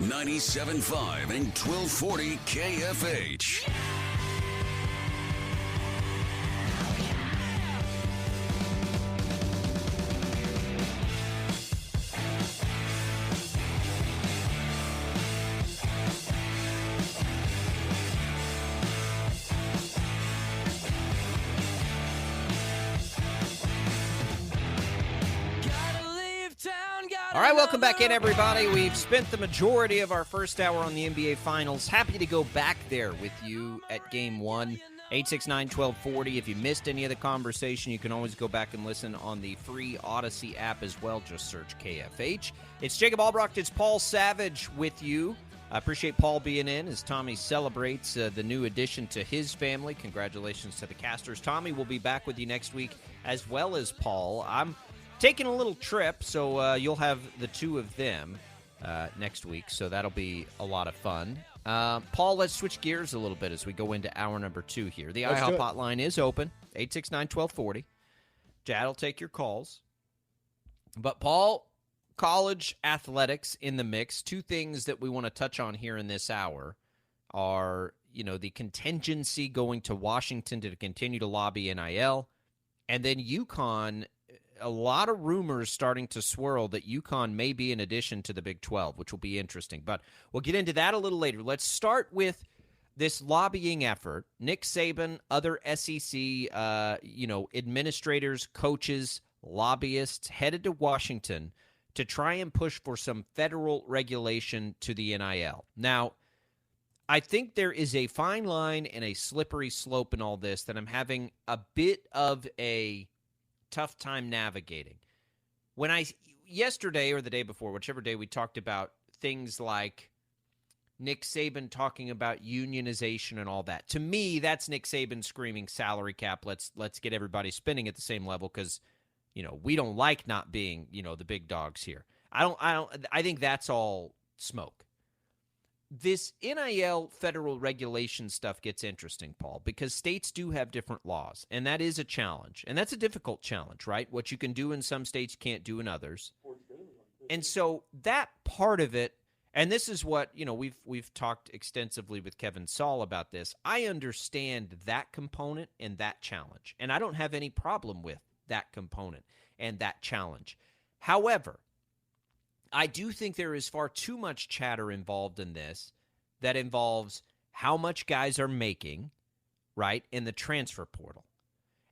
97.5 and 1240 KFH. All right, welcome back in, everybody. We've spent the majority of our first hour on the NBA Finals. Happy to go back there with you at Game 1, 869-1240. If you missed any of the conversation, you can always go back and listen on the free Odyssey app as well. Just search KFH. It's Jacob Albrecht. It's Paul Savage with you. I appreciate Paul being in as Tommy celebrates the new addition to his family. Congratulations to the Casters. Tommy will be back with you next week as well as Paul. I'm taking a little trip, so you'll have the two of them next week, so that'll be a lot of fun. Paul, let's switch gears a little bit as we go into hour number 2 here. The IHOP hotline is open, 869-1240. Jad will take your calls. But, Paul, college athletics in the mix. Two things that we want to touch on here in this hour are, the contingency going to Washington to continue to lobby NIL, and then UConn. A lot of rumors starting to swirl that UConn may be an addition to the Big 12, which will be interesting. But we'll get into that a little later. Let's start with this lobbying effort. Nick Saban, other SEC, administrators, coaches, lobbyists headed to Washington to try and push for some federal regulation to the NIL. Now, I think there is a fine line and a slippery slope in all this that I'm having a bit of a tough time navigating. When yesterday or the day before, whichever day, we talked about things like Nick Saban talking about unionization and all that. To me, that's Nick Saban screaming salary cap. Let's get everybody spending at the same level because, we don't like not being, the big dogs here. I think that's all smoke. This NIL federal regulation stuff gets interesting, Paul, because states do have different laws, and that is a challenge. And that's a difficult challenge, right? What you can do in some states, you can't do in others. And so that part of it, and this is what, we've talked extensively with Kevin Saul about this. I understand that component and that challenge, and I don't have any problem with that component and that challenge. However, I do think there is far too much chatter involved in this that involves how much guys are making, right, in the transfer portal.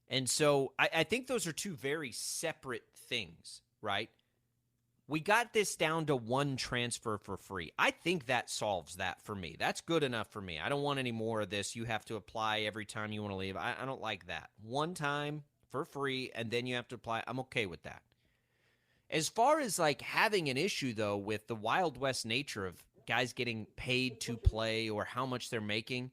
And so I think those are two very separate things, right? We got this down to one transfer for free. I think that solves that for me. That's good enough for me. I don't want any more of this. You have to apply every time you want to leave. I don't like that. One time for free, and then you have to apply. I'm okay with that. As far as having an issue, though, with the Wild West nature of guys getting paid to play or how much they're making,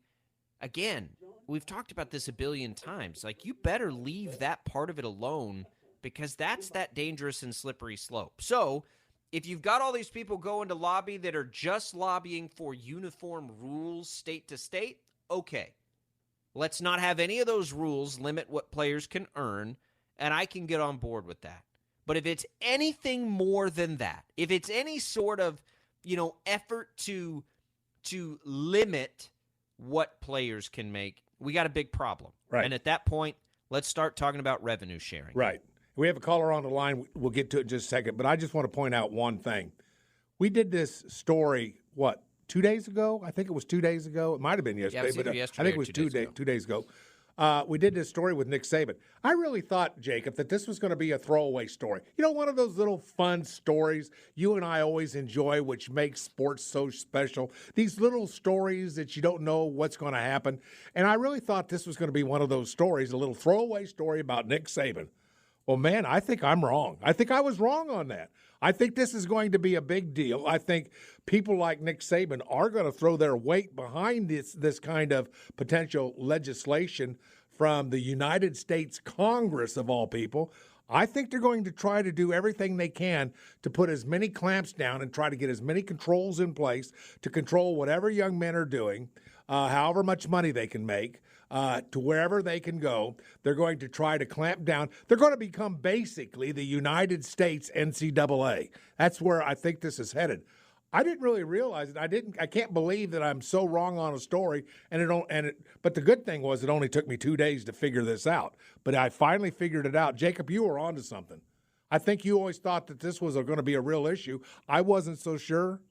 again, we've talked about this a billion times. You better leave that part of it alone because that's that dangerous and slippery slope. So if you've got all these people going to lobby that are just lobbying for uniform rules state to state, okay. Let's not have any of those rules limit what players can earn, and I can get on board with that. But if it's anything more than that, if it's any sort of, effort to limit what players can make, we got a big problem. Right. And at that point, let's start talking about revenue sharing. Right. We have a caller on the line. We'll get to it in just a second. But I just want to point out one thing. We did this story, 2 days ago? I think it was 2 days ago. It might have been yesterday. Yeah, I think it was 2 days ago. We did this story with Nick Saban. I really thought, Jacob, that this was going to be a throwaway story. One of those little fun stories you and I always enjoy, which makes sports so special. These little stories that you don't know what's going to happen. And I really thought this was going to be one of those stories, a little throwaway story about Nick Saban. Well, man, I think I'm wrong. I think I was wrong on that. I think this is going to be a big deal. I think people like Nick Saban are going to throw their weight behind this kind of potential legislation from the United States Congress, of all people. I think they're going to try to do everything they can to put as many clamps down and try to get as many controls in place to control whatever young men are doing, however much money they can make, to wherever they can go. They're going to try to clamp down. They're going to become basically the United States NCAA. That's where I think this is headed. I didn't really realize it. I can't believe that I'm so wrong on a story. But the good thing was it only took me 2 days to figure this out. But I finally figured it out. Jacob, you were onto something. I think you always thought that this was going to be a real issue. I wasn't so sure.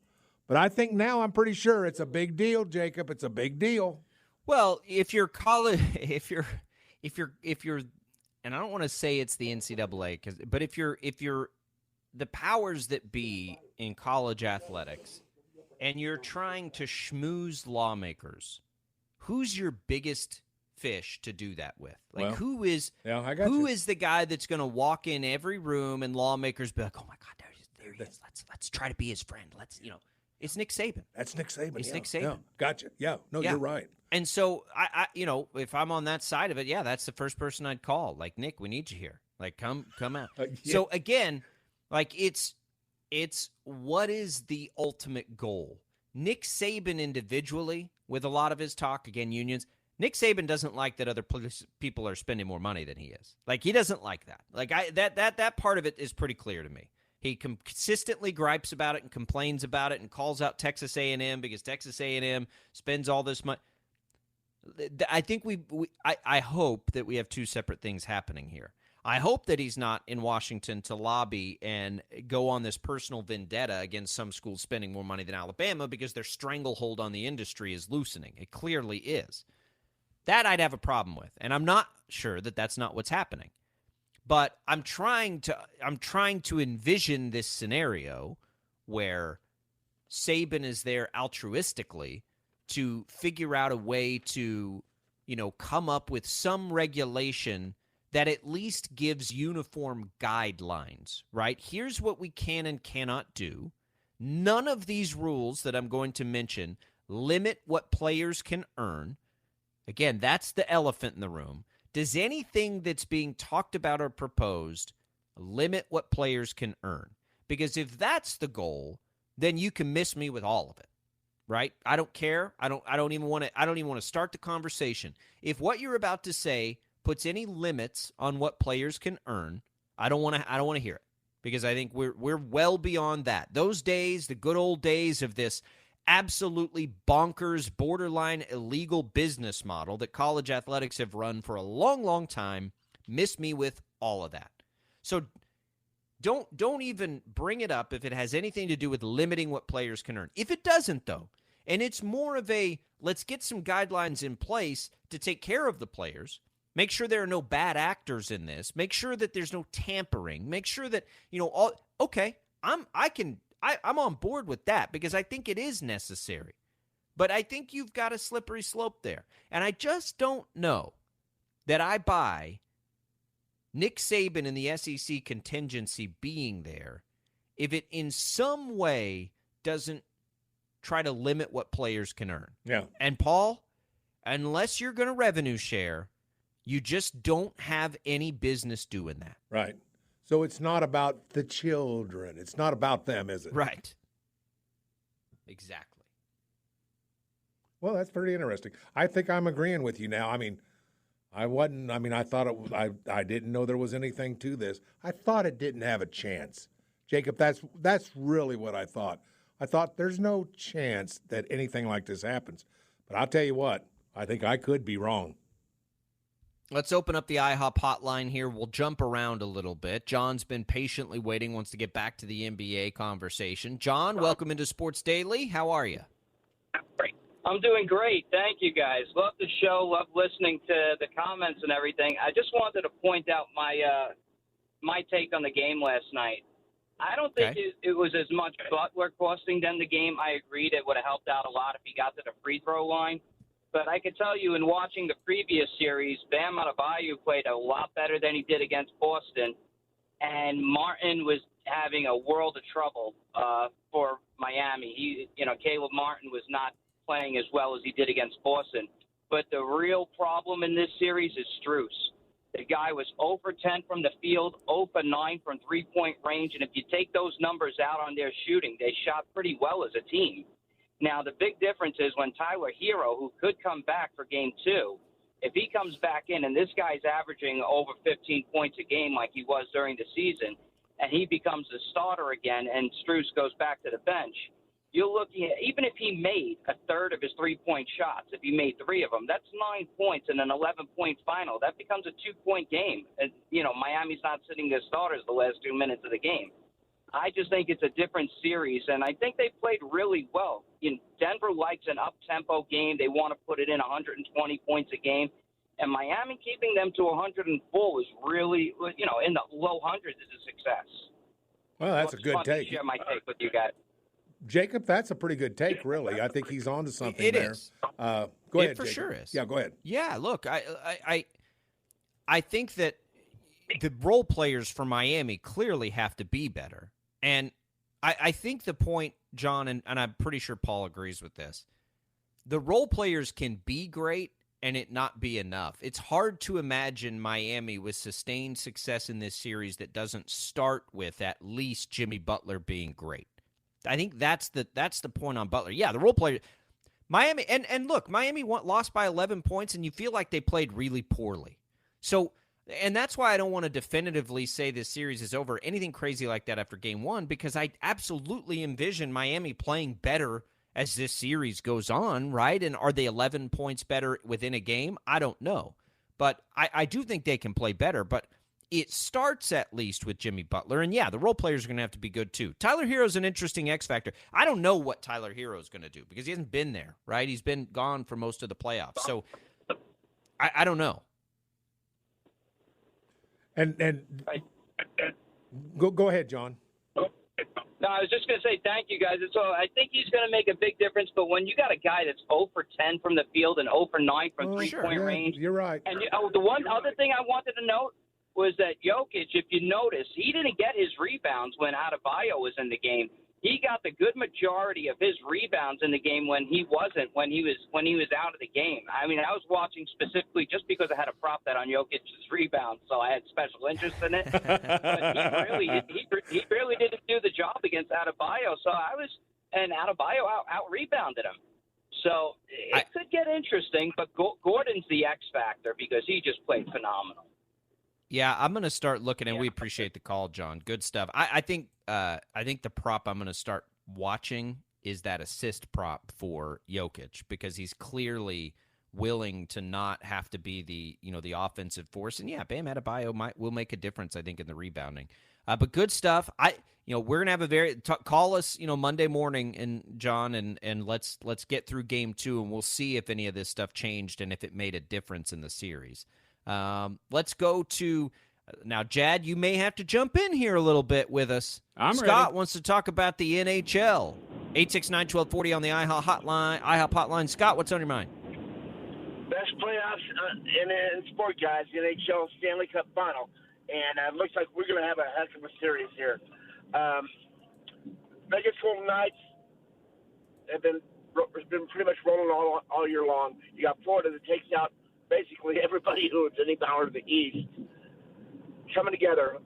But I think now I'm pretty sure it's a big deal, Jacob. It's a big deal. Well, if you're, and I don't want to say it's the NCAA, but if you're the powers that be in college athletics, and you're trying to schmooze lawmakers, who's your biggest fish to do that with? Like, well, who is the guy that's going to walk in every room and lawmakers be like, oh my God, there he is. Let's try to be his friend. It's Nick Saban. That's Nick Saban. It's Nick Saban. Yeah. Gotcha. Yeah. No, you're right. And so I if I'm on that side of it, yeah, that's the first person I'd call. Like, Nick, we need you here. Like, come out. Yeah. So again, like it's what is the ultimate goal? Nick Saban individually, with a lot of his talk, again, unions, Nick Saban doesn't like that other people are spending more money than he is. Like, he doesn't like that. Like, that part of it is pretty clear to me. He consistently gripes about it and complains about it and calls out Texas A&M because Texas A&M spends all this money. I think I hope that we have two separate things happening here. I hope that he's not in Washington to lobby and go on this personal vendetta against some schools spending more money than Alabama because their stranglehold on the industry is loosening. It clearly is. That I'd have a problem with, and I'm not sure that that's not what's happening. But I'm trying to envision this scenario where Saban is there altruistically to figure out a way to, come up with some regulation that at least gives uniform guidelines, right? Here's what we can and cannot do. None of these rules that I'm going to mention limit what players can earn. Again, that's the elephant in the room. Does anything that's being talked about or proposed limit what players can earn? Because if that's the goal, then you can miss me with all of it, right? I don't care. I don't even want to start the conversation. If what you're about to say puts any limits on what players can earn, I don't want to hear it, because I think we're well beyond that. Those days, the good old days of this absolutely bonkers, borderline illegal business model that college athletics have run for a long, long time, miss me with all of that. So don't even bring it up if it has anything to do with limiting what players can earn. If it doesn't, though, and it's more of a let's get some guidelines in place to take care of the players, make sure there are no bad actors in this, make sure that there's no tampering, make sure that, I'm on board with that because I think it is necessary. But I think you've got a slippery slope there. And I just don't know that I buy Nick Saban and the SEC contingency being there if it in some way doesn't try to limit what players can earn. Yeah. And Paul, unless you're going to revenue share, you just don't have any business doing that. Right. So it's not about the children. It's not about them, is it? Right. Exactly. Well, that's pretty interesting. I think I'm agreeing with you now. I thought I didn't know there was anything to this. I thought it didn't have a chance. Jacob, that's really what I thought. I thought there's no chance that anything like this happens. But I'll tell you what, I think I could be wrong. Let's open up the IHOP hotline here. We'll jump around a little bit. John's been patiently waiting, wants to get back to the NBA conversation. John, welcome into Sports Daily. How are you? I'm doing great. Thank you, guys. Love the show. Love listening to the comments and everything. I just wanted to point out my take on the game last night. I don't think it was as much Butler costing them the game. I agreed it would have helped out a lot if he got to the free throw line. But I could tell you in watching the previous series, Bam Adebayo played a lot better than he did against Boston. And Martin was having a world of trouble for Miami. Caleb Martin was not playing as well as he did against Boston. But the real problem in this series is Strus. The guy was 0 for 10 from the field, 0 for 9 from three-point range. And if you take those numbers out on their shooting, they shot pretty well as a team. Now, the big difference is when Tyler Hero, who could come back for Game 2, if he comes back in and this guy's averaging over 15 points a game like he was during the season, and he becomes a starter again and Strus goes back to the bench, you're looking at, even if he made a third of his three-point shots, if he made 3 of them, that's 9 points in an 11-point final. That becomes a 2-point game. And, Miami's not sitting their starters the last 2 minutes of the game. I just think it's a different series, and I think they played really well. Denver likes an up-tempo game. They want to put it in 120 points a game. And Miami keeping them to 104 was really, in the low hundreds is a success. Well, that's a good take. Share my take with you guys. Jacob, that's a pretty good take, really. I think he's on to something there. It is. Go ahead, It for Jacob. sure is. Yeah, go ahead. Yeah, look, I think that the role players for Miami clearly have to be better. And I think the point, John, and I'm pretty sure Paul agrees with this, the role players can be great and it not be enough. It's hard to imagine Miami with sustained success in this series that doesn't start with at least Jimmy Butler being great. I think that's the point on Butler. Yeah, the role player, Miami, and look, Miami lost by 11 points, and you feel like they played really poorly. So, and that's why I don't want to definitively say this series is over, anything crazy like that after game 1, because I absolutely envision Miami playing better as this series goes on, right? And are they 11 points better within a game? I don't know. But I do think they can play better, but it starts at least with Jimmy Butler. And yeah, the role players are going to have to be good too. Tyler Hero's an interesting X factor. I don't know what Tyler Hero is going to do because he hasn't been there, right? He's been gone for most of the playoffs. So I don't know. And go ahead, John. No, I was just going to say thank you, guys. So I think he's going to make a big difference. But when you got a guy that's 0 for 10 from the field and 0 for 9 from three-point range. You're right. And the one other thing I wanted to note was that Jokic, if you notice, he didn't get his rebounds when Adebayo was in the game. He got the good majority of his rebounds in the game when he was out of the game. I mean, I was watching specifically just because I had a prop bet on Jokic's rebounds, so I had special interest in it. But he really didn't do the job against Adebayo. And Adebayo out rebounded him. So it could get interesting, but Gordon's the X factor because he just played phenomenal. Yeah, I'm going to start looking, and we appreciate the call, John. Good stuff. I think the prop I'm going to start watching is that assist prop for Jokic because he's clearly willing to not have to be the offensive force. And yeah, Bam Adebayo will make a difference, I think, in the rebounding. But good stuff. We're going to have call us, Monday morning, and John, and let's get through game 2, and we'll see if any of this stuff changed and if it made a difference in the series. Let's go to now, Jad. You may have to jump in here a little bit with us. Scott wants to talk about the NHL. 869-1240 on the IHOP hotline. Scott, what's on your mind? Best playoffs in sport, guys. The NHL Stanley Cup Final, and it looks like we're going to have a heck of a series here. Vegas Golden Knights have been pretty much rolling all year long. You got Florida that takes out basically everybody who is any power to the East coming together.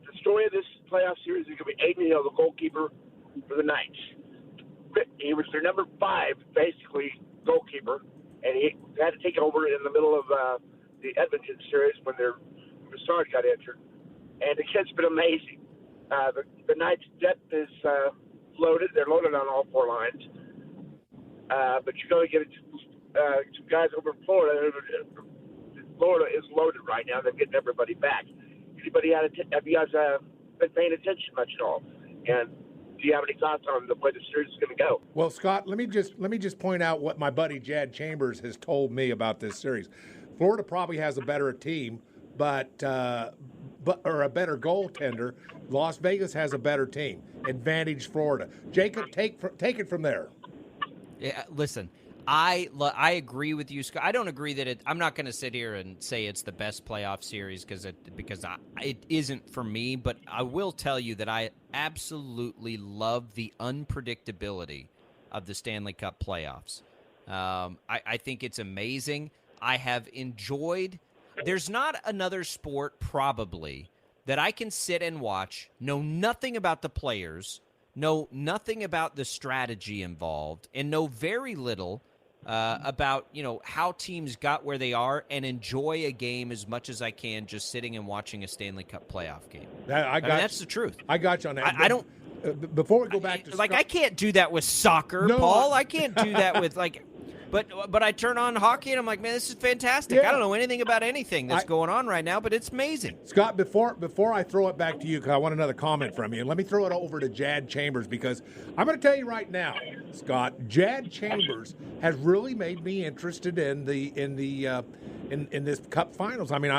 The story of this playoff series is going to be Aiden Hill, the goalkeeper for the Knights. He was their number 5, basically, goalkeeper, and he had to take over in the middle of the Edmonton series when their Brassard got injured. And the kid's been amazing. The Knights' depth is loaded. They're loaded on all 4 lines. But you're going to get some guys over in Florida. Florida is loaded right now. They're getting everybody back. Have you guys been paying attention much at all? And do you have any thoughts on the way the series is going to go? Well, Scott, let me just point out what my buddy Jad Chambers has told me about this series. Florida probably has a better team, or a better goaltender. Las Vegas has a better team. Advantage Florida. Jacob, take it from there. Yeah, listen, I agree with you, Scott. I don't agree that I'm not going to sit here and say it's the best playoff series because it isn't for me. But I will tell you that I absolutely love the unpredictability of the Stanley Cup playoffs. I think it's amazing. I have enjoyed. There's not another sport probably that I can sit and watch, know nothing about the players, know nothing about the strategy involved, and know very little about how teams got where they are, and enjoy a game as much as I can just sitting and watching a Stanley Cup playoff game. That's the truth. I got you on that. I don't. before we go back to like Scott, I can't do that with soccer, No, Paul. I can't do that with like. But I turn on hockey and I'm like, man, this is fantastic. Yeah. I don't know anything about anything that's going on right now, but it's amazing. Scott, before I throw it back to you, because I want another comment from you, and let me throw it over to Jad Chambers, because I'm going to tell you right now, Scott, Jad Chambers has really made me interested in this Cup Finals. I mean,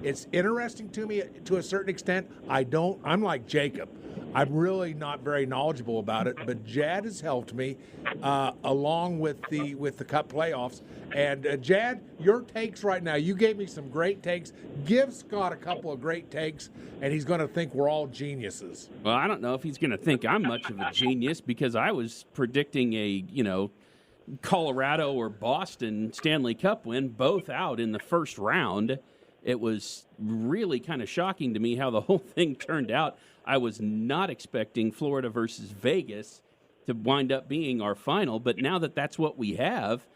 it's interesting to me to a certain extent. I'm like Jacob. I'm really not very knowledgeable about it, but Jad has helped me along with the Cup playoffs. And Jad, your takes right now. You gave me some great takes. Give Scott a couple of great takes, and he's going to think we're all geniuses. Well, I don't know if he's going to think I'm much of a genius, because I was predicting a Colorado or Boston Stanley Cup win, both out in the first round. It was really kind of shocking to me how the whole thing turned out. I was not expecting Florida versus Vegas to wind up being our final, but now that that's what we have,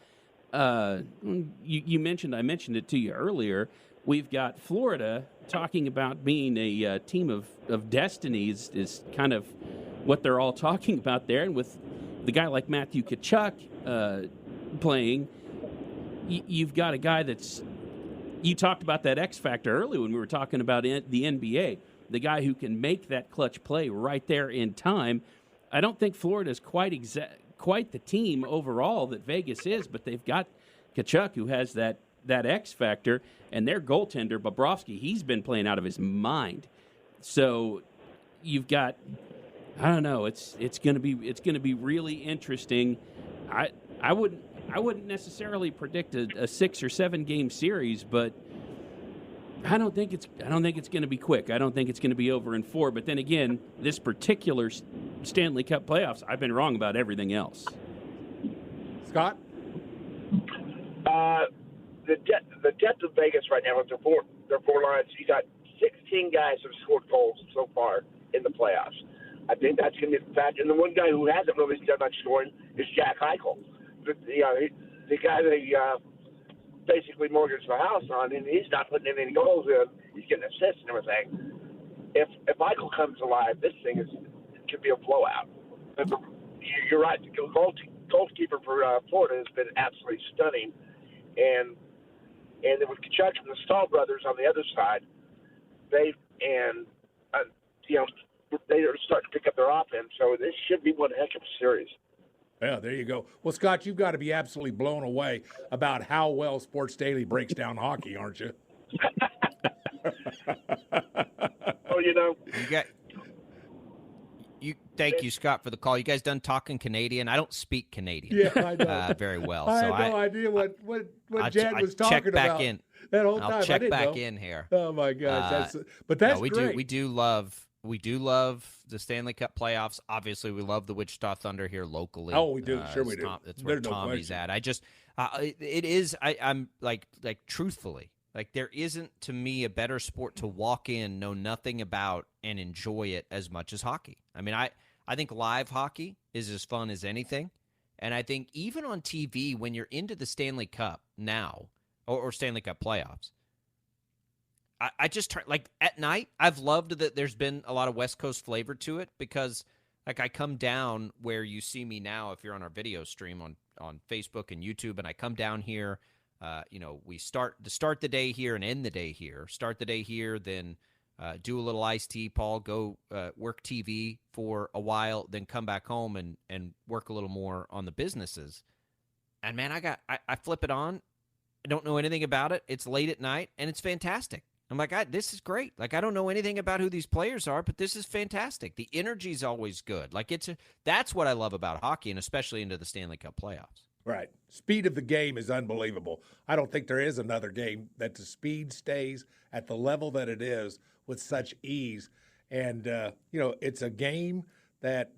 you mentioned, I mentioned it to you earlier, we've got Florida talking about being a team of destiny is kind of what they're all talking about there, and with the guy like Matthew Tkachuk playing, you've got a guy that's, you talked about that X factor earlier when we were talking about the NBA, the guy who can make that clutch play right there in time. I don't think Florida's quite the team overall that Vegas is, but they've got Tkachuk, who has that X factor, and their goaltender Bobrovsky, he's been playing out of his mind. So you've got, I don't know, it's going to be really interesting. I wouldn't necessarily predict a 6 or 7 game series, but I don't think it's going to be quick. I don't think it's going to be over in 4. But then again, this particular Stanley Cup playoffs, I've been wrong about everything else. Scott? The depth of Vegas right now with their four lines, you got 16 guys who have scored goals so far in the playoffs. I think that's going to be the fact. And the one guy who hasn't really done much scoring is Jack Eichel. The guy they basically mortgaged the house on, and he's not putting in any goals in. He's getting assists and everything. If Eichel comes alive, this thing could be a blowout. But you're right. The goalkeeper for Florida has been absolutely stunning, and then with Tkachuk and the Stahl brothers on the other side, they are starting to pick up their offense. So this should be one heck of a series. Yeah, there you go. Well, Scott, you've got to be absolutely blown away about how well Sports Daily breaks down hockey, aren't you? Oh, Thank you, Scott, for the call. You guys done talking Canadian? I don't speak Canadian. Yeah, I know. Very well. I so had no idea what Jad was talking check back about. In. That whole time. I'll check back know. in here. Oh my gosh, that's great. We do love the Stanley Cup playoffs. Obviously, we love the Wichita Thunder here locally. Oh, we do. Sure, we do. That's where Tommy's at. I just, it is. I'm like truthfully, like there isn't to me a better sport to walk in, know nothing about, and enjoy it as much as hockey. I mean, I think live hockey is as fun as anything, and I think even on TV when you're into the Stanley Cup now or Stanley Cup playoffs. I just try, like at night, I've loved that there's been a lot of West Coast flavor to it because like I come down where you see me now, if you're on our video stream on Facebook and YouTube, and I come down here, we start the day here and end the day here, start the day here, then do a little iced tea, Paul, go work TV for a while, then come back home and work a little more on the businesses. And man, I flip it on. I don't know anything about it. It's late at night and it's fantastic. I'm like, this is great. Like, I don't know anything about who these players are, but this is fantastic. The energy's always good. Like, that's what I love about hockey, and especially into the Stanley Cup playoffs. Right. Speed of the game is unbelievable. I don't think there is another game that the speed stays at the level that it is with such ease. And, it's a game that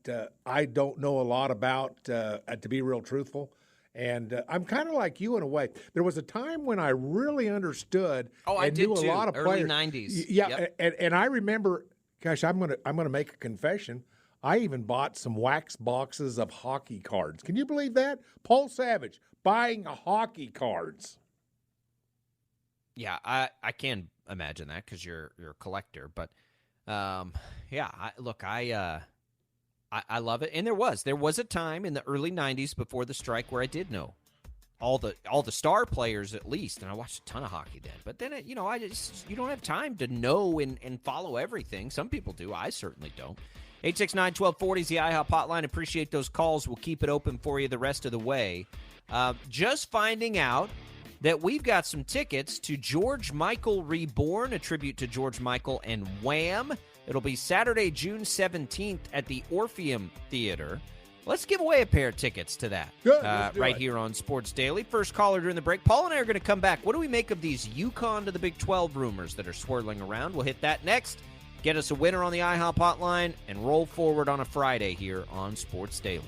I don't know a lot about, to be real truthful. And I'm kind of like you in a way. There was a time when I really understood and knew a lot of early players. 90s. Yeah, yep. and I remember, gosh, I'm gonna make a confession. I even bought some wax boxes of hockey cards. Can you believe that? Paul Savage buying hockey cards. Yeah, I can imagine that because you're a collector. But I love it. And there was a time in the early 90s before the strike where I did know all the star players at least, and I watched a ton of hockey then. But then, you don't have time to know and follow everything. Some people do. I certainly don't. 869-1240 is the IHOP hotline. Appreciate those calls. We'll keep it open for you the rest of the way. Just finding out that we've got some tickets to George Michael Reborn, a tribute to George Michael and Wham! It'll be Saturday, June 17th at the Orpheum Theater. Let's give away a pair of tickets to that right here on Sports Daily. First caller during the break. Paul and I are going to come back. What do we make of these UConn to the Big 12 rumors that are swirling around? We'll hit that next. Get us a winner on the IHOP hotline and roll forward on a Friday here on Sports Daily.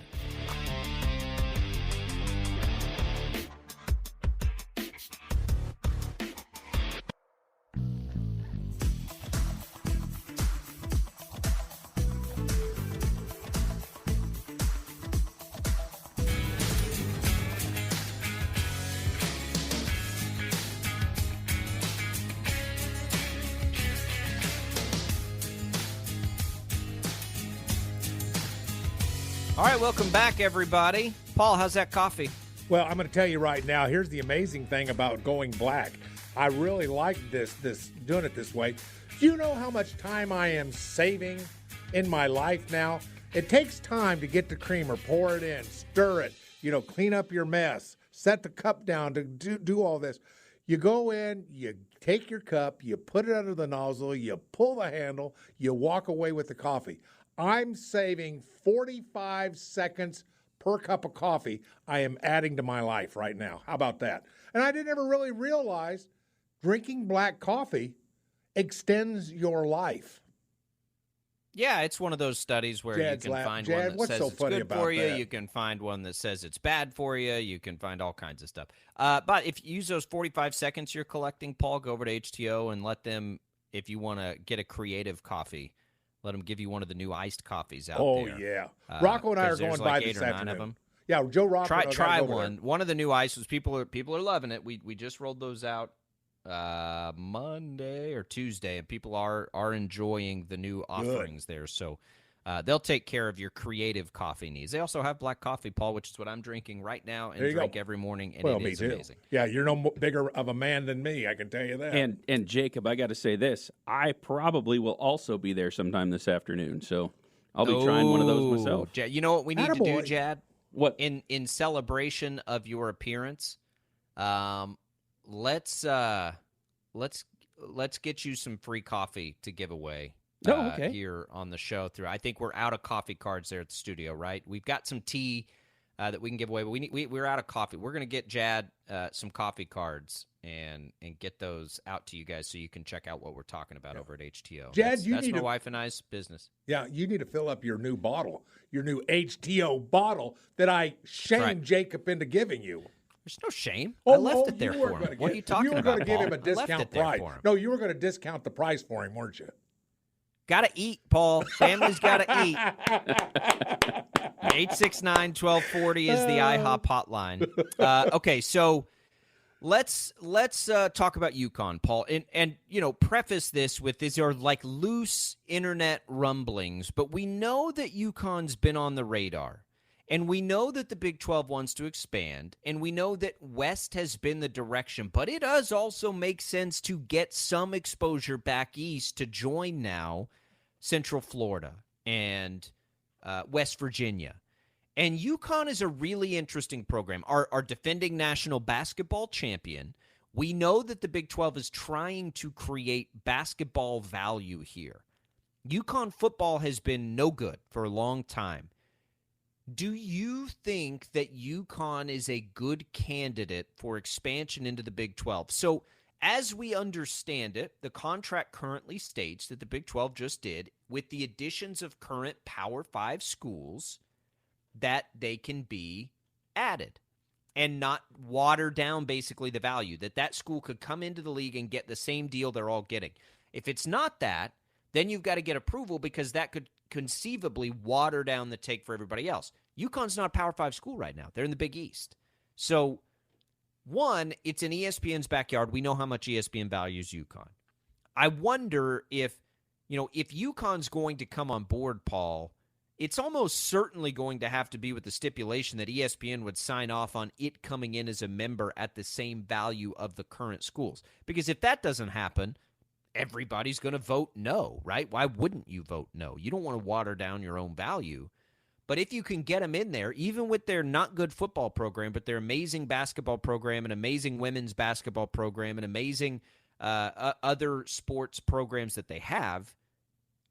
All right, welcome back, everybody. Paul, how's that coffee? Well, I'm going to tell you right now, here's the amazing thing about going black. I really like this doing it this way. Do you know how much time I am saving in my life now? It takes time to get the creamer, pour it in, stir it, clean up your mess, set the cup down to do all this. You go in, you take your cup, you put it under the nozzle, you pull the handle, you walk away with the coffee. I'm saving 45 seconds per cup of coffee I am adding to my life right now. How about that? And I didn't ever really realize drinking black coffee extends your life. Yeah, it's one of those studies where you can find one that says it's good for you. You can find one that says it's bad for you. You can find all kinds of stuff. But if you use those 45 seconds you're collecting, Paul, go over to HTO and let them, if you want to get a creative coffee, let them give you one of the new iced coffees out there. Oh, yeah. Rocco and I are going by this afternoon. Yeah, Joe Rocco. Try one. One of the new ices. People are loving it. We just rolled those out Monday or Tuesday, and people are enjoying the new offerings there. So they'll take care of your creative coffee needs. They also have black coffee, Paul, which is what I'm drinking right now and drink every morning, and it is amazing. Yeah, you're no bigger of a man than me, I can tell you that. And Jacob, I got to say this. I probably will also be there sometime this afternoon, so I'll be trying one of those myself. You know what we need to do, Jad? What? In celebration of your appearance, let's get you some free coffee to give away. Okay. Here on the show. I think we're out of coffee cards there at the studio, right? We've got some tea that we can give away, but we're out of coffee. We're going to get Jad some coffee cards and get those out to you guys so you can check out what we're talking about over at HTO. Jad, that's my wife and I's business. Yeah, you need to fill up your new bottle, your new HTO bottle that I shamed Jacob into giving you. There's no shame. I left it there for him. What are you talking about, You were going to give Paul? him a discount price. No, you were going to discount the price for him, weren't you? Got to eat, Paul. Family's got to eat. 869-1240 is the IHOP hotline. Okay, so let's talk about UConn, Paul, and preface this with these are like loose internet rumblings, but we know that UConn's been on the radar. And we know that the Big 12 wants to expand, and we know that West has been the direction, but it does also make sense to get some exposure back east to join now Central Florida and West Virginia. And UConn is a really interesting program. Our defending national basketball champion, we know that the Big 12 is trying to create basketball value here. UConn football has been no good for a long time. Do you think that UConn is a good candidate for expansion into the Big 12? So, as we understand it, the contract currently states that the Big 12 just did, with the additions of current Power 5 schools, that they can be added and not water down basically the value, that school could come into the league and get the same deal they're all getting. If it's not that, then you've got to get approval because that could conceivably water down the take for everybody else. UConn's not a Power 5 school right now. They're in the Big East. So, one, it's in ESPN's backyard. We know how much ESPN values UConn. I wonder if UConn's going to come on board, Paul, it's almost certainly going to have to be with the stipulation that ESPN would sign off on it coming in as a member at the same value of the current schools. Because if that doesn't happen, everybody's going to vote no, right? Why wouldn't you vote no? You don't want to water down your own value. But if you can get them in there, even with their not good football program, but their amazing basketball program, an amazing women's basketball program, an amazing other sports programs that they have,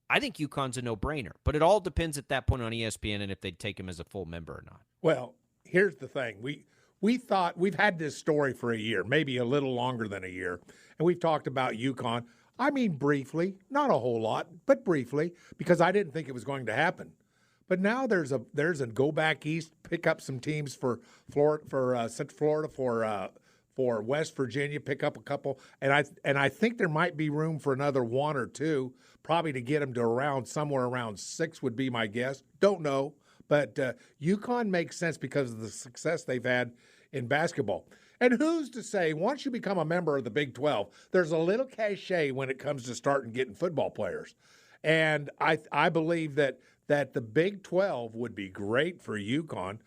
I think UConn's a no-brainer. But it all depends at that point on ESPN and if they'd take him as a full member or not. Well, here's the thing. We thought we've had this story for a year, maybe a little longer than a year, and we've talked about UConn. I mean, briefly, not a whole lot, but briefly, because I didn't think it was going to happen. But now there's a go back east, pick up some teams for Florida, for Central Florida, for West Virginia, pick up a couple, and I think there might be room for another one or two, probably to get them to somewhere around 6 would be my guess. Don't know, but UConn makes sense because of the success they've had in basketball. And who's to say once you become a member of the Big 12, there's a little cachet when it comes to starting getting football players, and I believe that the Big 12 would be great for UConn.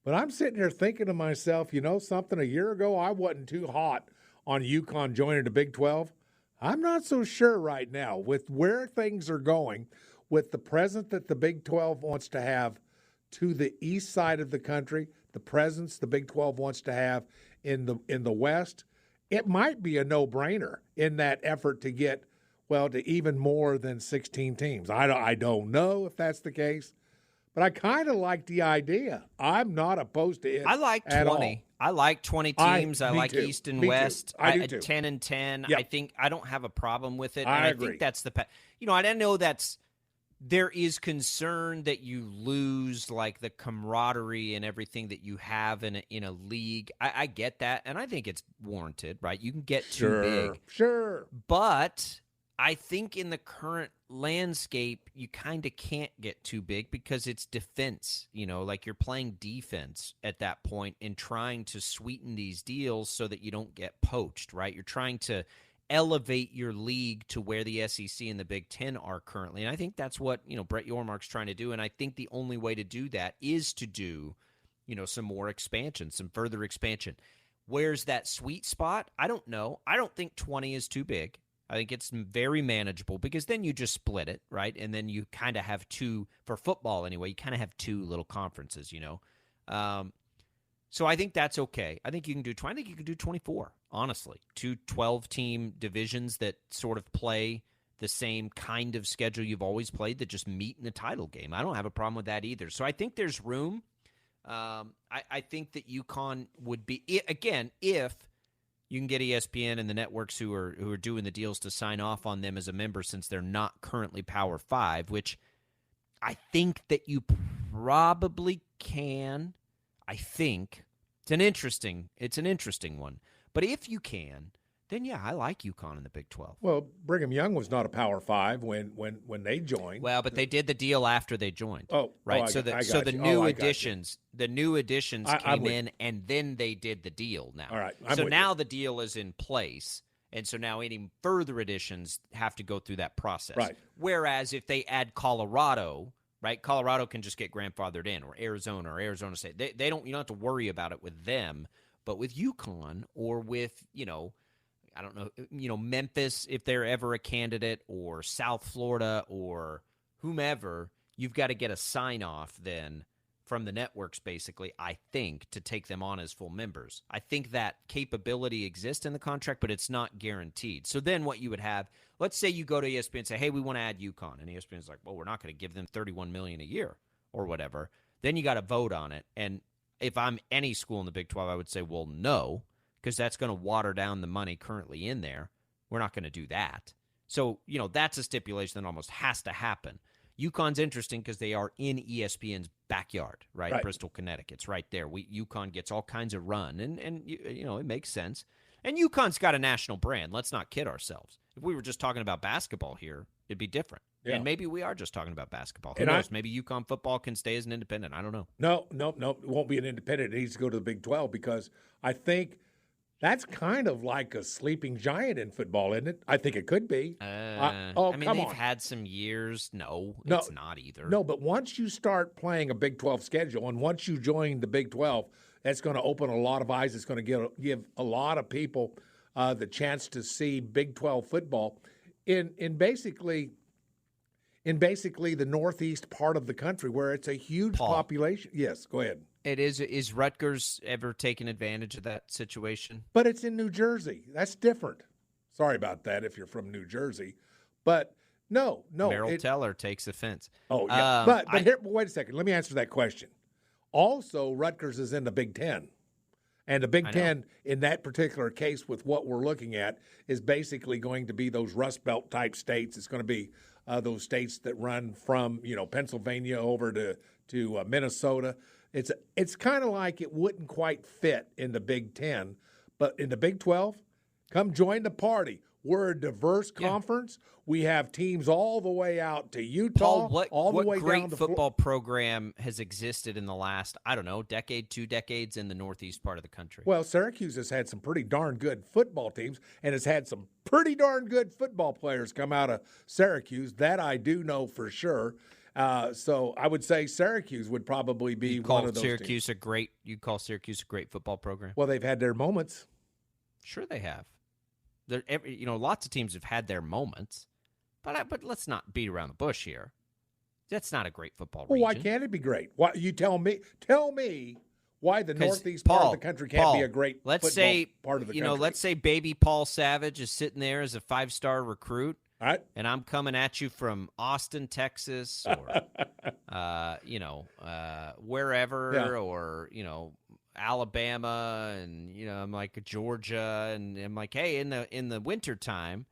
But I'm sitting here thinking to myself, you know something, a year ago I wasn't too hot on UConn joining the Big 12. I'm not so sure right now with where things are going, with the presence that the Big 12 wants to have to the east side of the country, the presence the Big 12 wants to have in the West. It might be a no-brainer in that effort to get, well, to even more than 16 teams. I don't know if that's the case, but I kind of like the idea. I'm not opposed to it. I like 20. I like 20 teams. I like too. East and Me too. West. I do too. 10 and 10. Yep. I think I don't have a problem with it. I and agree. I think that's I don't know there is concern that you lose like the camaraderie and everything that you have in a league. I get that, and I think it's warranted, right? You can get too big. Sure. But I think in the current landscape, you kind of can't get too big because it's defense, like you're playing defense at that point and trying to sweeten these deals so that you don't get poached, right? You're trying to elevate your league to where the SEC and the Big Ten are currently. And I think that's what, Brett Yormark's trying to do. And I think the only way to do that is to do, some more expansion, some further expansion. Where's that sweet spot? I don't know. I don't think 20 is too big. I think it's very manageable because then you just split it, right? And then you kind of have two, for football anyway, you kind of have two little conferences, So I think that's okay. I think you can do 20. I think you can do 24, honestly. 2 12-team divisions that sort of play the same kind of schedule you've always played that just meet in the title game. I don't have a problem with that either. So I think there's room. I think that UConn would be, again, if you can get ESPN and the networks who are doing the deals to sign off on them as a member since they're not currently Power 5, which I think that you probably can. I think it's an interesting one. But if you can, then yeah, I like UConn in the Big 12. Well, Brigham Young was not a Power 5 when they joined. Well, but they did the deal after they joined. Right. The new additions came in, and then they did the deal. Now, all right. So now the deal is in place, and so now any further additions have to go through that process. Right. Whereas if they add Colorado, right, Colorado can just get grandfathered in, or Arizona State. They don't. You don't have to worry about it with them, but with UConn or with I don't know, Memphis, if they're ever a candidate, or South Florida, or whomever, you've got to get a sign-off then from the networks, basically, I think, to take them on as full members. I think that capability exists in the contract, but it's not guaranteed. So then what you would have, let's say you go to ESPN and say, hey, we want to add UConn. And ESPN's like, well, we're not going to give them $31 million a year or whatever. Then you got to vote on it. And if I'm any school in the Big 12, I would say, well, no, because that's going to water down the money currently in there. We're not going to do that. So, that's a stipulation that almost has to happen. UConn's interesting because they are in ESPN's backyard, right? Bristol, Connecticut's right there. UConn gets all kinds of run, and it makes sense. And UConn's got a national brand. Let's not kid ourselves. If we were just talking about basketball here, it'd be different. Yeah. And maybe we are just talking about basketball. Who knows? Maybe UConn football can stay as an independent. I don't know. No. It won't be an independent. It needs to go to the Big 12 because I think That's kind of like a sleeping giant in football, isn't it? I think it could be. I mean, come they've on. had some years. No, No, it's not either. No, but once you start playing a Big 12 schedule and once you join the Big 12, that's going to open a lot of eyes. It's going to give a lot of people the chance to see Big 12 football in basically the northeast part of the country where it's a huge population. Yes, go ahead. It is. Is Rutgers ever taken advantage of that situation? But it's in New Jersey. That's different. Sorry about that if you're from New Jersey. But no. Merrill Teller takes offense. Oh, yeah. But here, wait a second. Let me answer that question. Also, Rutgers is in the Big Ten. And the Big Ten, in that particular case with what we're looking at, is basically going to be those Rust Belt type states. It's going to be those states that run from, Pennsylvania over to Minnesota. It's kind of like it wouldn't quite fit in the Big Ten. But in the Big 12, come join the party. We're a diverse conference. We have teams all the way out to Utah, Paul, all the way what great down to football program has existed in the last, decade, 2 decades in the northeast part of the country? Well, Syracuse has had some pretty darn good football teams and has had some pretty darn good football players come out of Syracuse. That I do know for sure. So I would say Syracuse would probably be one of those teams. You call Syracuse a great football program? Well, they've had their moments. Sure they have. Lots of teams have had their moments, but let's not beat around the bush here. That's not a great football region. Well, why can't it be great? Why you tell me why the northeast part of the country can't be a great part of the country? Let's say baby Paul Savage is sitting there as a 5-star recruit. All right. And I'm coming at you from Austin, Texas, or wherever, or Alabama, and I'm like Georgia, and I'm like, hey, in the wintertime,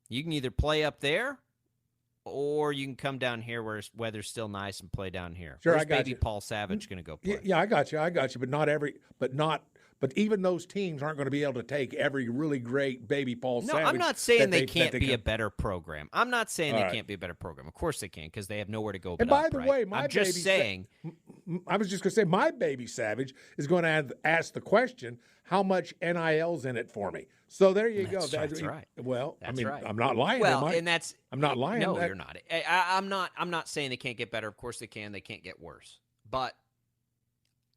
you can either play up there, or you can come down here where weather's still nice and play down here. Sure, Where's I got baby you. Paul Savage going to go play? Yeah, I got you. But even those teams aren't going to be able to take every really great baby Paul Savage. No, I'm not saying they can't be a better program. I'm not saying they can't be a better program. Of course they can, because they have nowhere to go. And by the way, I'm just saying. I was just going to say, my baby Savage is going to ask the question, how much NIL's in it for me? So there you go. That's right. Well, That's right. I'm not lying. Well, and that's I'm not lying. No, you're not. I'm not saying they can't get better. Of course they can. They can't get worse. But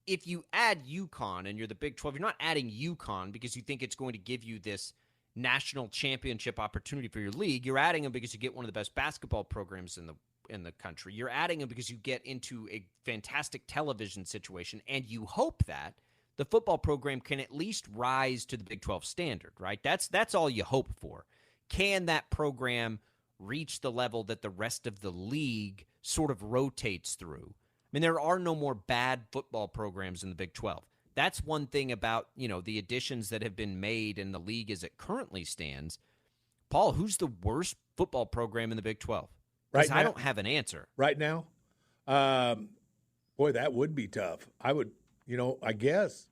if you add UConn and you're the Big 12, you're not adding UConn because you think it's going to give you this national championship opportunity for your league. You're adding them because you get one of the best basketball programs in the country. You're adding them because you get into a fantastic television situation, and you hope that the football program can at least rise to the Big 12 standard, right? That's all you hope for. Can that program reach the level that the rest of the league sort of rotates through? I mean, there are no more bad football programs in the Big 12. That's one thing about, the additions that have been made in the league as it currently stands. Paul, who's the worst football program in the Big 12? Because I don't have an answer. Right now? Boy, that would be tough. I would, I guess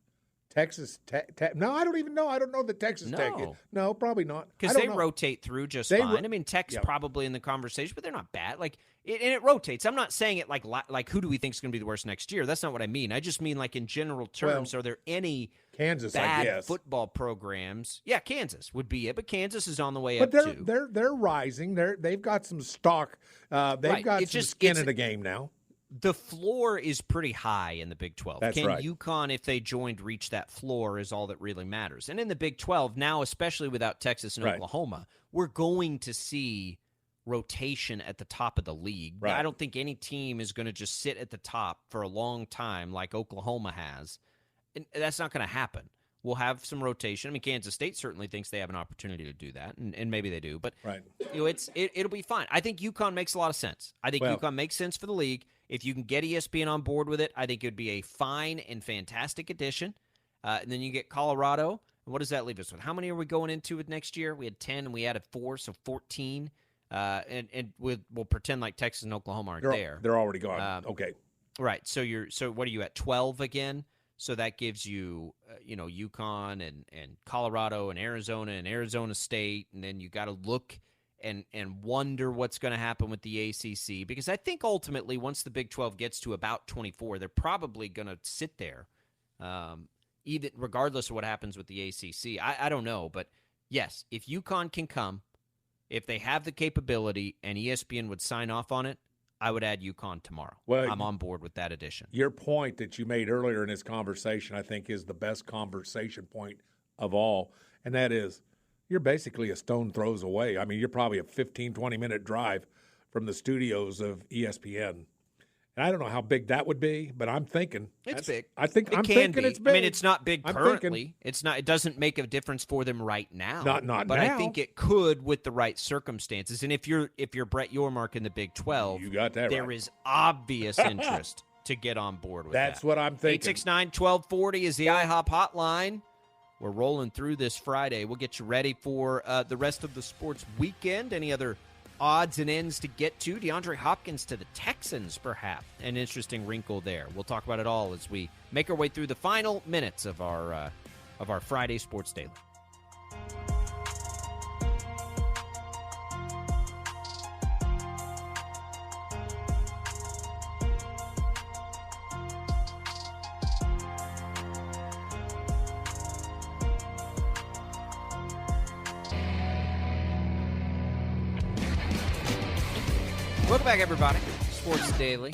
Texas Tech. No, I don't even know. I don't know that Texas Tech is. No, probably not. Because they rotate through just fine. I mean, Tech's probably in the conversation, but they're not bad. And it rotates. I'm not saying it like who do we think is going to be the worst next year? That's not what I mean. I just mean in general terms. Are there any Kansas bad football programs? Yeah, Kansas would be it, but Kansas is on the way up too. They're rising. They've got some stock. They've got some skin in the game now. The floor is pretty high in the Big 12. That's Can right. UConn, if they joined, reach that floor is all that really matters. And in the Big 12, now, especially without Texas and Oklahoma, we're going to see rotation at the top of the league. Right. I don't think any team is going to just sit at the top for a long time like Oklahoma has. And that's not going to happen. We'll have some rotation. I mean, Kansas State certainly thinks they have an opportunity to do that, and maybe they do. But it'll be fine. I think UConn makes a lot of sense. I think UConn makes sense for the league. If you can get ESPN on board with it, I think it would be a fine and fantastic addition. And then you get Colorado. And what does that leave us with? How many are we going into with next year? We had 10, and we added 4, so 14. And we'll pretend like Texas and Oklahoma aren't there. They're already gone. Okay. Right. So what are you at, 12 again? So that gives you, UConn and Colorado and Arizona State, and then you got to look and wonder what's going to happen with the ACC, because I think ultimately once the Big 12 gets to about 24, they're probably going to sit there even regardless of what happens with the ACC. I don't know, but yes, if UConn can come, if they have the capability and ESPN would sign off on it, I would add UConn tomorrow. Well, I'm on board with that addition. Your point that you made earlier in this conversation, I think, is the best conversation point of all, and that is you're basically a stone throws away. I mean, you're probably a 15, 20-minute drive from the studios of ESPN. And I don't know how big that would be, but I'm thinking It's big. I'm thinking it's big. I mean, it's not big I'm currently. thinking- It's not. It doesn't make a difference for them right now. Not but now. I think it could with the right circumstances. And if you're Brett Yormark in the Big 12, You got that there right. is obvious interest to get on board with That's that. what I'm thinking. 869-1240 is the IHOP hotline. We're rolling through this Friday. We'll get you ready for the rest of the sports weekend. Any other odds and ends to get to? DeAndre Hopkins to the Texans, perhaps. An interesting wrinkle there. We'll talk about it all as we make our way through the final minutes of our Friday Sports Daily. Welcome back, everybody. Sports Daily.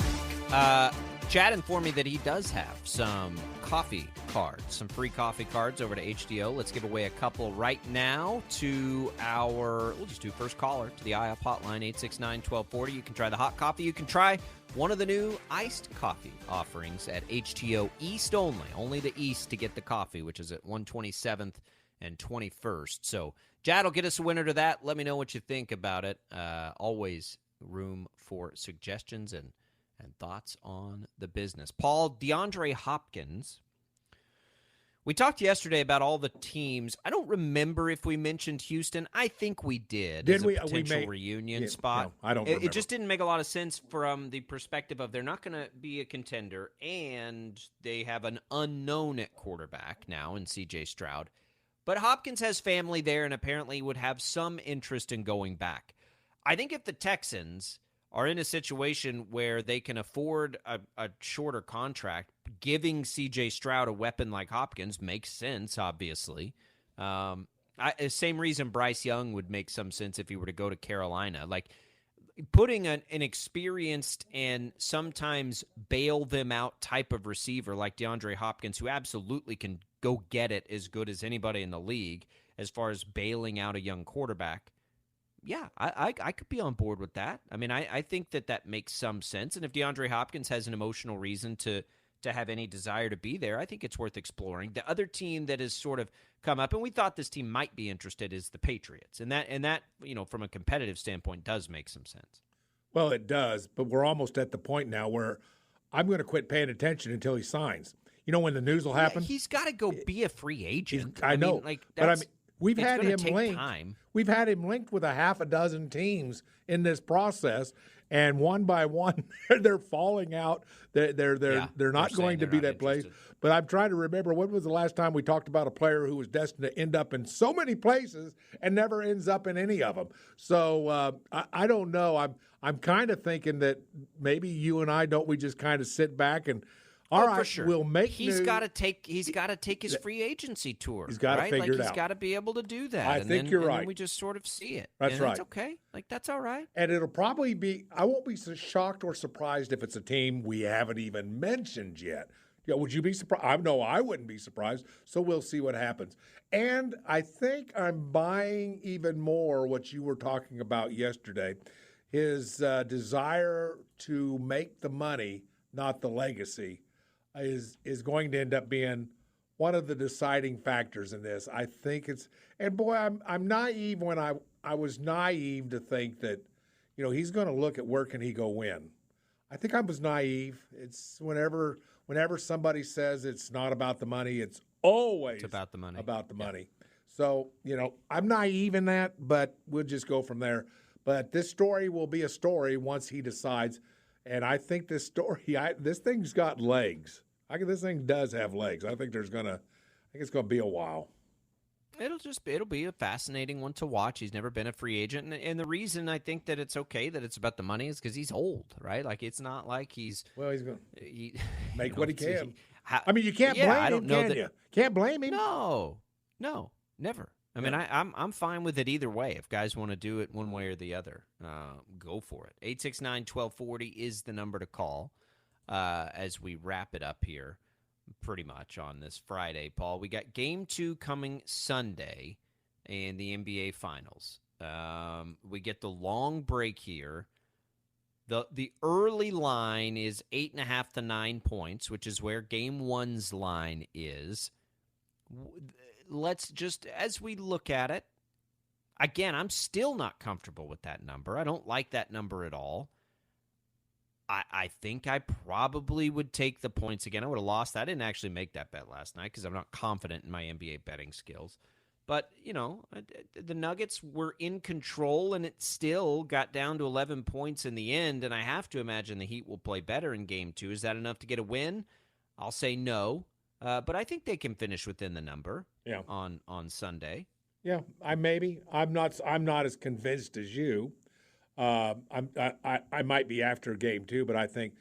Chad informed me that he does have some coffee cards, some free coffee cards over to HDO. Let's give away a couple right now to we'll just do first caller to the IHOP hotline, 869-1240. You can try the hot coffee. You can try one of the new iced coffee offerings at HTO East only the East to get the coffee, which is at 127th and 21st. So Chad will get us a winner to that. Let me know what you think about it. Always room for suggestions and thoughts on the business. Paul, DeAndre Hopkins. We talked yesterday about all the teams. I don't remember if we mentioned Houston. I think we did. Did as a we? potential reunion spot. No, I don't It remember. just didn't make a lot of sense from the perspective of they're not going to be a contender, and they have an unknown at quarterback now in C.J. Stroud. But Hopkins has family there and apparently would have some interest in going back. I think if the Texans are in a situation where they can afford a shorter contract, giving C.J. Stroud a weapon like Hopkins makes sense, obviously. Same reason Bryce Young would make some sense if he were to go to Carolina. Like, putting an experienced and sometimes bail them out type of receiver like DeAndre Hopkins, who absolutely can go get it as good as anybody in the league as far as bailing out a young quarterback, yeah, I could be on board with that. I mean, I think that makes some sense. And if DeAndre Hopkins has an emotional reason to have any desire to be there, I think it's worth exploring. The other team that has sort of come up, and we thought this team might be interested, is the Patriots. And that from a competitive standpoint, does make some sense. Well, it does, but we're almost at the point now where I'm going to quit paying attention until he signs. You know when the news will happen? Yeah, he's got to go be a free agent. I know. But I mean, we've it's had gonna him take linked. time. We've had him linked with a half a dozen teams in this process, and one by one, they're falling out. They're not going to be that place. But I'm trying to remember, when was the last time we talked about a player who was destined to end up in so many places and never ends up in any of them? So I don't know. I'm kind of thinking that maybe you and I we just kind of sit back and. All right, for sure. We'll make. He's got to take his free agency tour. He's got to figure it out. He's got to be able to do that. I think you're right. And we just sort of see it. That's right. That's okay. That's all right. And it'll probably be. I won't be so shocked or surprised if it's a team we haven't even mentioned yet. Yeah, would you be surprised? I wouldn't be surprised. So we'll see what happens. And I think I'm buying even more what you were talking about yesterday. His desire to make the money, not the legacy, is going to end up being one of the deciding factors in this. I think it's, and boy, I'm naive when I was naive to think that, he's going to look at where can he go win. I think I was naive. It's whenever somebody says it's not about the money, it's always about the money. Money. So, I'm naive in that, but we'll just go from there. But this story will be a story once he decides. And I think this story, this thing's got legs. This thing does have legs. I think it's going to be a while. It'll be a fascinating one to watch. He's never been a free agent, and the reason I think that it's okay that it's about the money is because he's old, right? Like, it's not like he's going to make what he can. I mean, you can't blame I don't him, know can that, you? Can't blame him. No, never. I mean, I'm fine with it either way. If guys want to do it one way or the other, go for it. 869-1240 is the number to call as we wrap it up here pretty much on this Friday, Paul. We got Game 2 coming Sunday in the NBA Finals. We get the long break here. The early line is 8.5 to 9 points, which is where Game 1's line is. Let's just, as we look at it, again, I'm still not comfortable with that number. I don't like that number at all. I think I probably would take the points again. I would have lost. I didn't actually make that bet last night because I'm not confident in my NBA betting skills. But, the Nuggets were in control, and it still got down to 11 points in the end, and I have to imagine the Heat will play better in Game 2. Is that enough to get a win? I'll say no. But I think they can finish within the number on Sunday. Yeah, I'm not as convinced as you. I might be after Game 2, but I think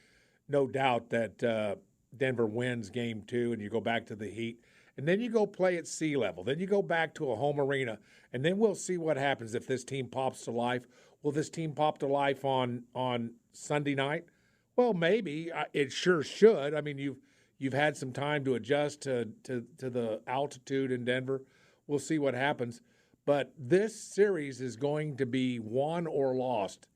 no doubt that Denver wins Game 2, and you go back to the Heat. And then you go play at sea level. Then you go back to a home arena, and then we'll see what happens if this team pops to life. Will this team pop to life on Sunday night? Well, maybe. It sure should. I mean, you've had some time to adjust to the altitude in Denver. We'll see what happens. But this series is going to be won or lost,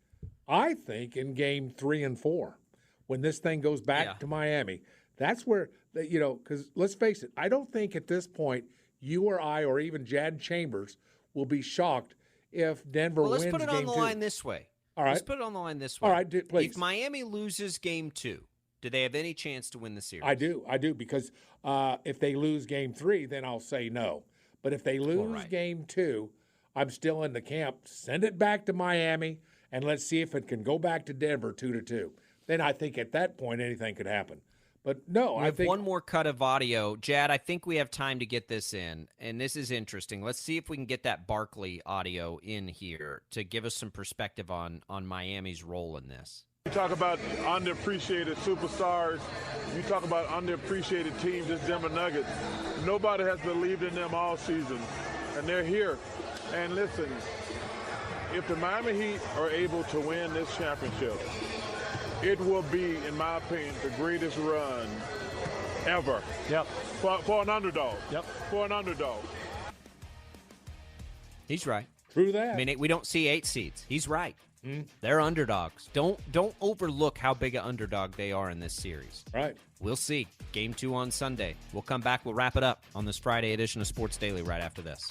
I think, in Game 3 and 4 when this thing goes back to Miami. That's where, because let's face it, I don't think at this point you or I or even Jad Chambers will be shocked if Denver wins Game 2. Let's put it on the line this way. All right. Let's put it on the line this way. All right, please. If Miami loses Game 2, do they have any chance to win the series? I do, because if they lose Game 3, then I'll say no. But if they lose Game 2, I'm still in the camp. Send it back to Miami, and let's see if it can go back to Denver 2-2. Then I think at that point anything could happen. But no, I think one more cut of audio. Jad, I think we have time to get this in, and this is interesting. Let's see if we can get that Barkley audio in here to give us some perspective on Miami's role in this. You talk about underappreciated superstars. You talk about underappreciated teams, this Denver Nuggets. Nobody has believed in them all season, and they're here. And listen, if the Miami Heat are able to win this championship, it will be, in my opinion, the greatest run ever. Yep. For an underdog. Yep. For an underdog. He's right. True that. I mean, we don't see 8 seeds. He's right. They're underdogs. Don't overlook how big an underdog they are in this series. Right. We'll see. Game 2 on Sunday. We'll come back. We'll wrap it up on this Friday edition of Sports Daily right after this.